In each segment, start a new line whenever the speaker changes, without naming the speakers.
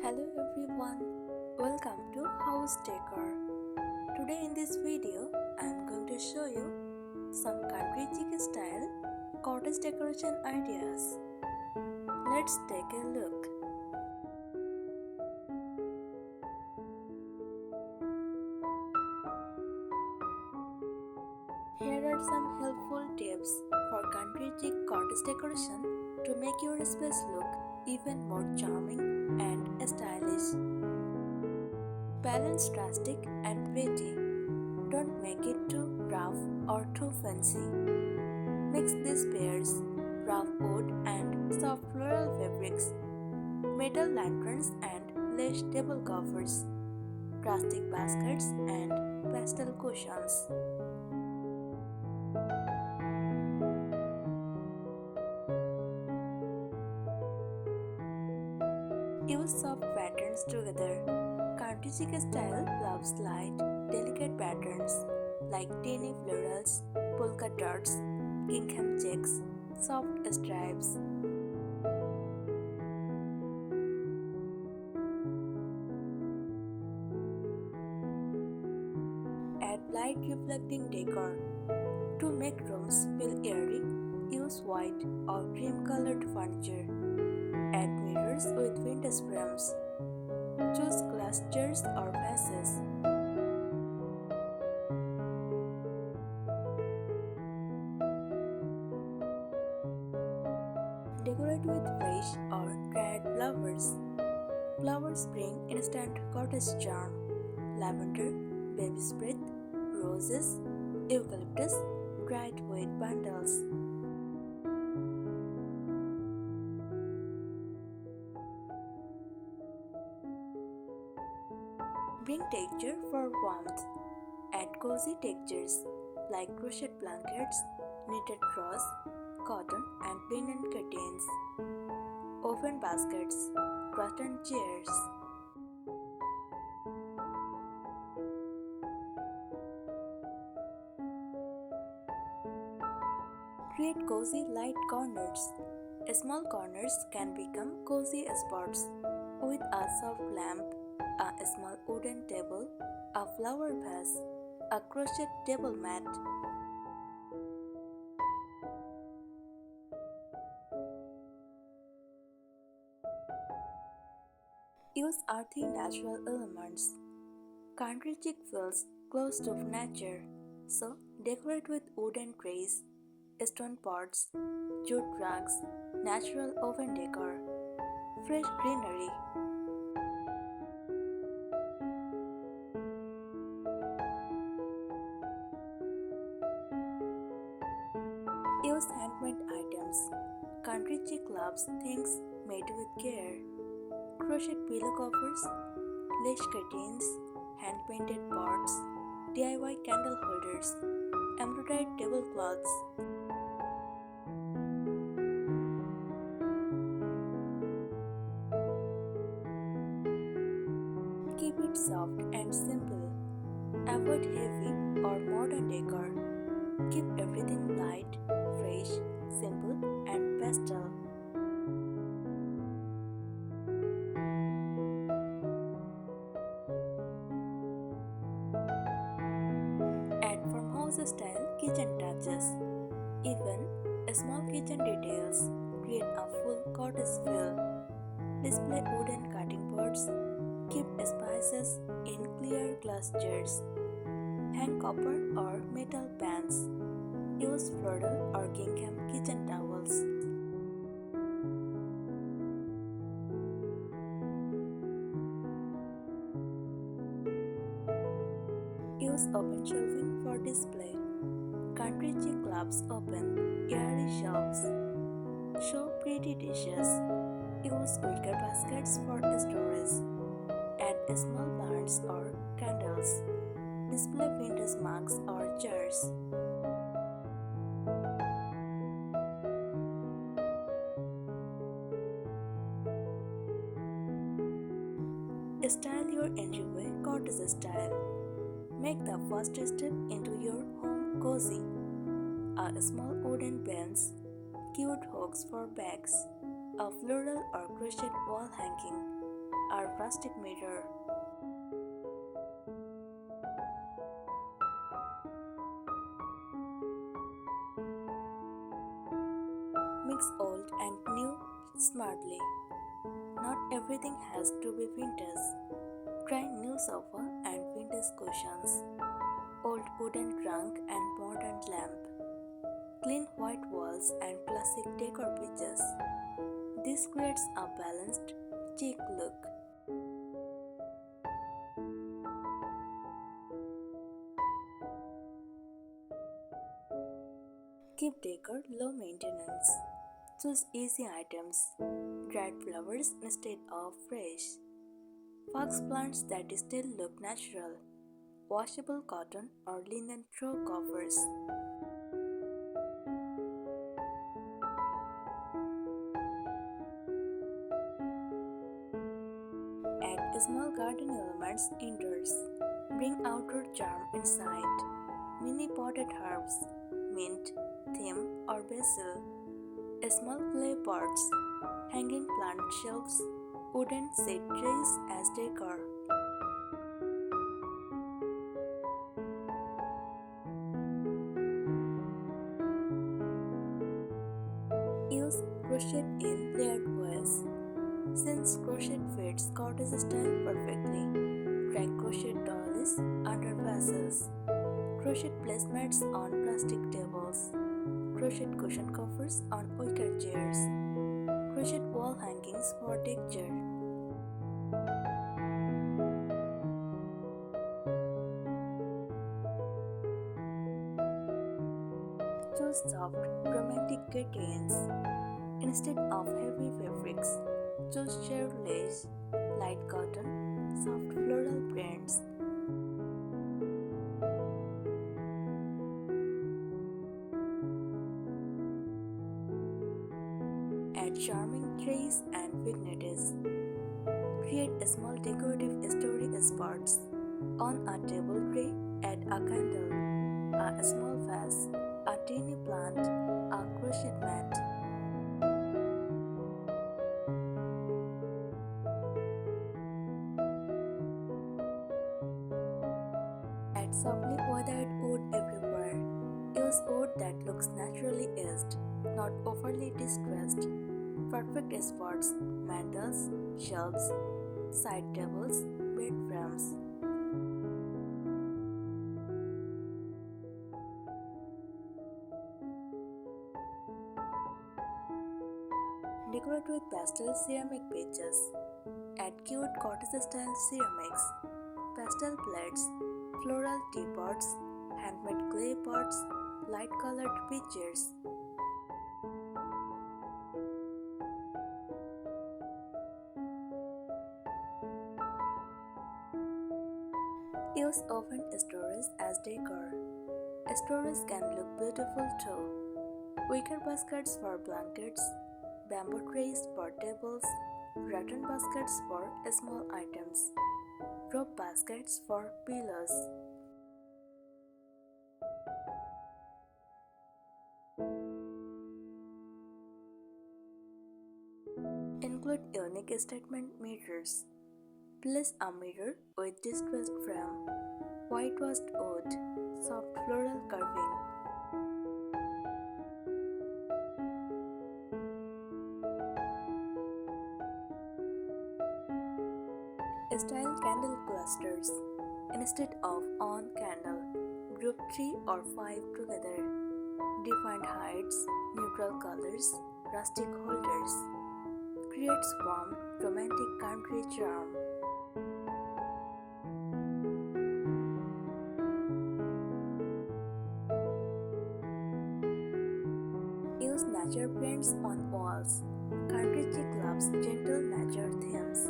Hello everyone, welcome to House Decor. Today in this video, I am going to show you some country chic style cottage decoration ideas. Let's take a look. Here are some helpful tips for country chic cottage decoration to make your space look even more charming and stylish. Balance rustic and pretty. Don't make it too rough or too fancy. Mix these pairs, rough wood and soft floral fabrics, metal lanterns and lace table covers, rustic baskets and pastel cushions. Use soft patterns together. Country chic style loves light, delicate patterns like teeny florals, polka dots, gingham checks, soft stripes. Add light reflecting decor. To make rooms feel airy, use white or cream colored furniture. Add mirrors with vintage frames. Choose glass chairs or vases. Decorate with fresh or dried flowers. Flowers bring instant cottage charm. Lavender, baby's breath, roses, eucalyptus, dried weight bundles. Bring texture for warmth. Add cozy textures like crochet blankets, knitted cloths, cotton and linen curtains, oven baskets, rattan chairs. Create cozy light corners. Small corners can become cozy spots with a soft lamp, a small wooden table, a flower vase, a crochet table mat. Use earthy natural elements. Country chic feels close to nature, so decorate with wooden trays, stone pots, jute rugs, natural oven decor, fresh greenery. Use handmade items. Country chic loves things made with care. Crochet pillow covers, lace curtains, hand-painted pots, DIY candle holders, embroidered tablecloths. Keep it soft and simple. Avoid heavy or modern decor. Keep everything light, fresh, simple, and pastel. Add farmhouse style kitchen touches. Even small kitchen details create a full cottage feel. Display wooden cutting boards. Keep spices in clear glass jars. Hang copper or metal pans. Use floral or gingham kitchen towels. Use open shelving for display. Country chic loves open, airy shelves. Show pretty dishes. Use wicker baskets for storage. Add small plants or candles. Display vintage mugs or jars. Style your entryway cottage style. Make the first step into your home cozy. A small wooden bench, cute hooks for bags, a floral or crochet wall hanging, a rustic mirror. Mix old and new smartly. Not everything has to be vintage. Try new sofa and vintage cushions, old wooden trunk and modern lamp, clean white walls and classic decor pieces. This creates a balanced, chic look. Keep decor low maintenance. Choose easy items, dried flowers instead of fresh, fox plants that still look natural, washable cotton or linen throw covers. Add small garden elements indoors. Bring outdoor charm inside. Mini potted herbs, mint, thyme, or basil. Small clay pots, hanging plant shelves, wooden shade trays as decor. Use crochet in layered ways. Since crochet fits cottage style perfectly, try crochet dollies under vases, crochet placemats on plastic tables, crochet cushion covers on wicker chairs, crochet wall hangings for texture. Choose soft, romantic curtains. Instead of heavy fabrics, choose sheer lace, light cotton, soft floral prints. Add charming trays and vignettes. Create small decorative story spots. On a table tray, add a candle, a small vase, a teeny plant, a crochet mat. Add softly weathered wood everywhere. Use wood that looks naturally aged, not overly distressed. Perfect spots, mantles, shelves, side tables, bed frames. Decorate with pastel ceramic pages. Add cute cottage-style ceramics, pastel plates, floral teapots, handmade clay pots, light-colored pictures. Use oven storage as decor. Storage can look beautiful too. Wicker baskets for blankets, bamboo trays for tables, rattan baskets for small items, rope baskets for pillows. Include unique statement mirrors. Place a mirror with distressed frame, whitewashed wood, soft floral carving. Style candle clusters. Instead of on candle, group 3 or 5 together. Defined heights, neutral colors, rustic holders. Creates warm, romantic country charm. Use nature prints on walls. Country chic loves gentle nature themes.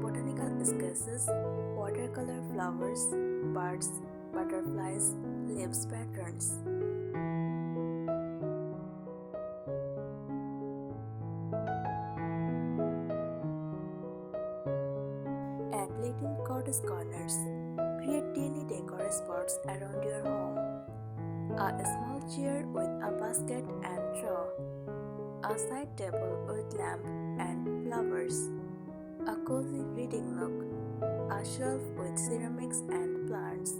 Botanical sketches, watercolor flowers, birds, butterflies, leaves patterns. Add little cottage corners. Create teeny decor spots around your home. A small chair with a basket and drawer. A side table with lamp and flowers. A cozy reading ceramics and plants.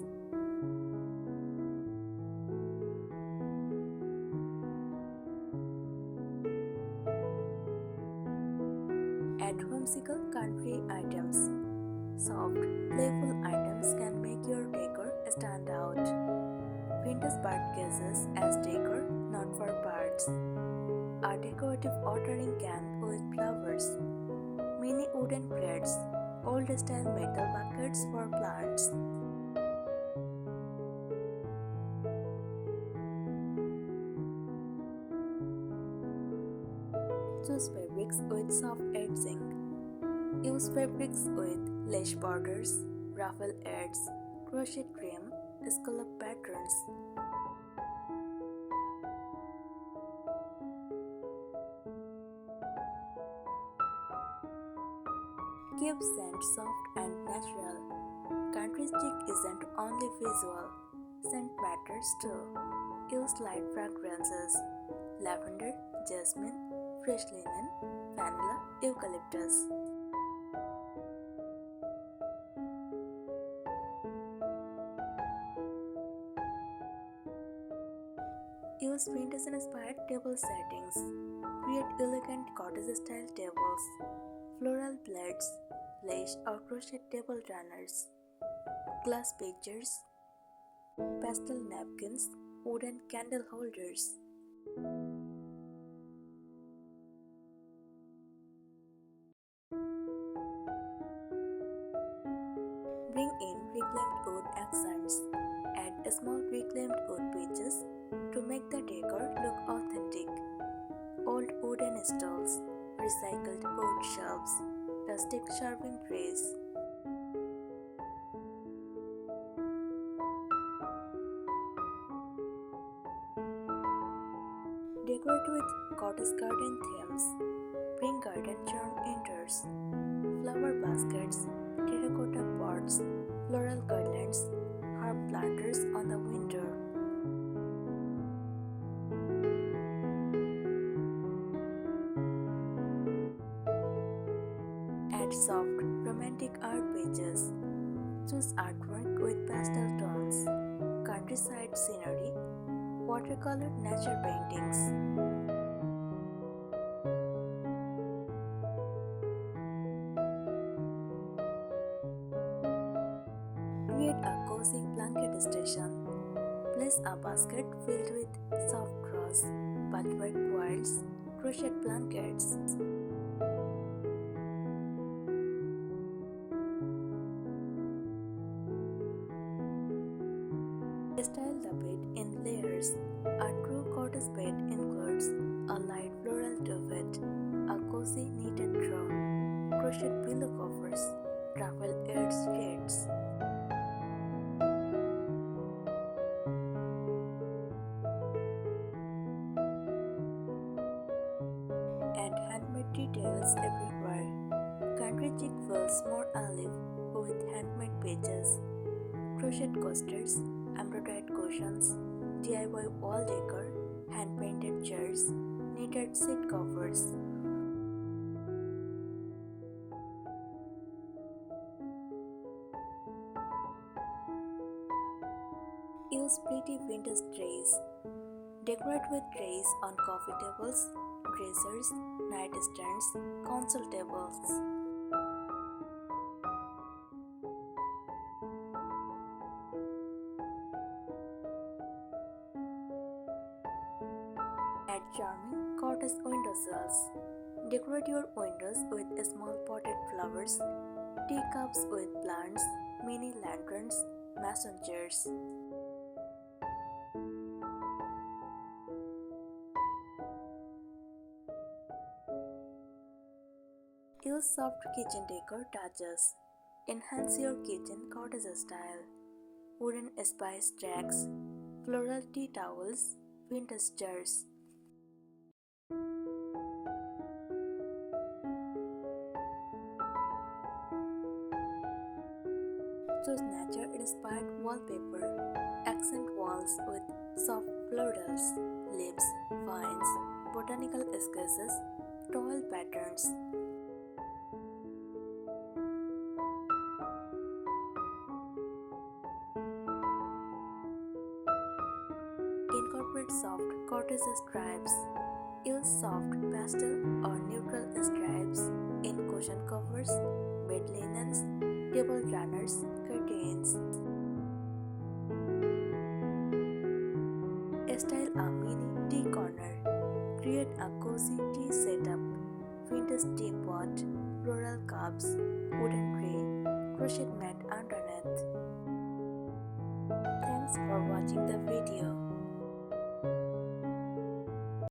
Add whimsical country items. Soft, playful items can make your decor stand out. Vintage bird cases as decor, not for birds. A decorative watering can with flowers. Mini wooden crates, old style metal buckets for plants. Choose fabrics with soft edging. Use fabrics with lace borders, ruffle ends, crochet trim, scallop patterns. Keep scent soft and natural. Country chic isn't only visual, scent matters too. Use light fragrances: lavender, jasmine, fresh linen, vanilla, eucalyptus. Use vintage-inspired table settings. Create elegant cottage-style tables, floral plates, lace or crochet table runners, glass pictures, pastel napkins, wooden candle holders. Bring in reclaimed wood accents. Add small reclaimed wood pieces to make the decor look authentic. Old wooden stools, recycled wood shelves, rustic serving trays. Decorate with cottage garden themes. Bring garden charm indoors. Flower baskets, terracotta pots, floral garlands, herb planters on the window. Add soft, romantic art pages. Choose artwork with pastel tones, countryside scenery, watercolor nature paintings. Create a cozy blanket station. Place a basket filled with soft grass, patchwork quilts, crochet blankets. Style the bed in layers. A true cottage bed includes a light floral duvet, a cozy knitted throw, crochet pillow covers, ruffle edged shades. And handmade details everywhere. Country chic feels more alive with handmade pages, crochet coasters, embroidered cushions, DIY wall decor, hand-painted chairs, knitted seat covers. Use pretty vintage trays. Decorate with trays on coffee tables, dressers, nightstands, console tables. Add charming cottage windowsills. Decorate your windows with small potted flowers, teacups with plants, mini lanterns, mason chairs. Use soft kitchen decor touches. Enhance your kitchen cottage style. Wooden spice racks, floral tea towels, vintage jars. Choose nature-inspired wallpaper. Accent walls with soft florals, leaves, vines, botanical sketches, towel patterns. Create soft cottage stripes. Use soft pastel or neutral stripes in cushion covers, bed linens, table runners, curtains. Style a mini tea corner. Create a cozy tea setup. Vintage teapot, floral cups, wooden tray, crochet mat underneath. Thanks for watching the video.